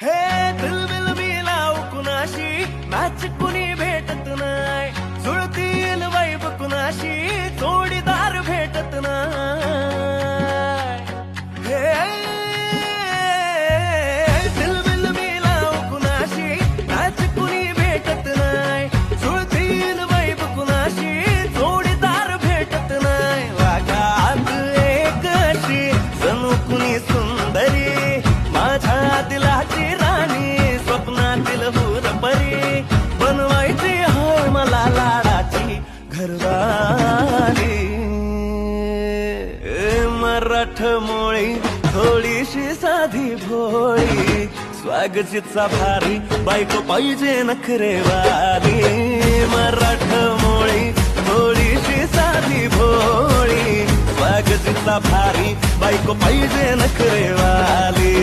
हे दिलबिल मी लाव कुणाशी मॅच कुणी भेटत नाही जुळतील वाईब कुणाशी जोडीदार भेटत नाही हे दिलबिल मी लाव कुणाशी मॅच कुणी भेटत नाही जुळतील वाईब कुणाशी जोडीदार भेटत नाही वागात एक अशी जणू कुणी सुंदरी माझ्या दिलाची राणी स्वप्नातील हुरपरी बनवायची होय मला लाडाची घरवाली मराठमोळी थोडीशी साधी भोळी स्वागतीचा भारी बायको पाहिजे नखरेवाली मराठमोळी थोडीशी साधी भोळी स्वागतीचा भारी बायको पाहिजे नखरेवाली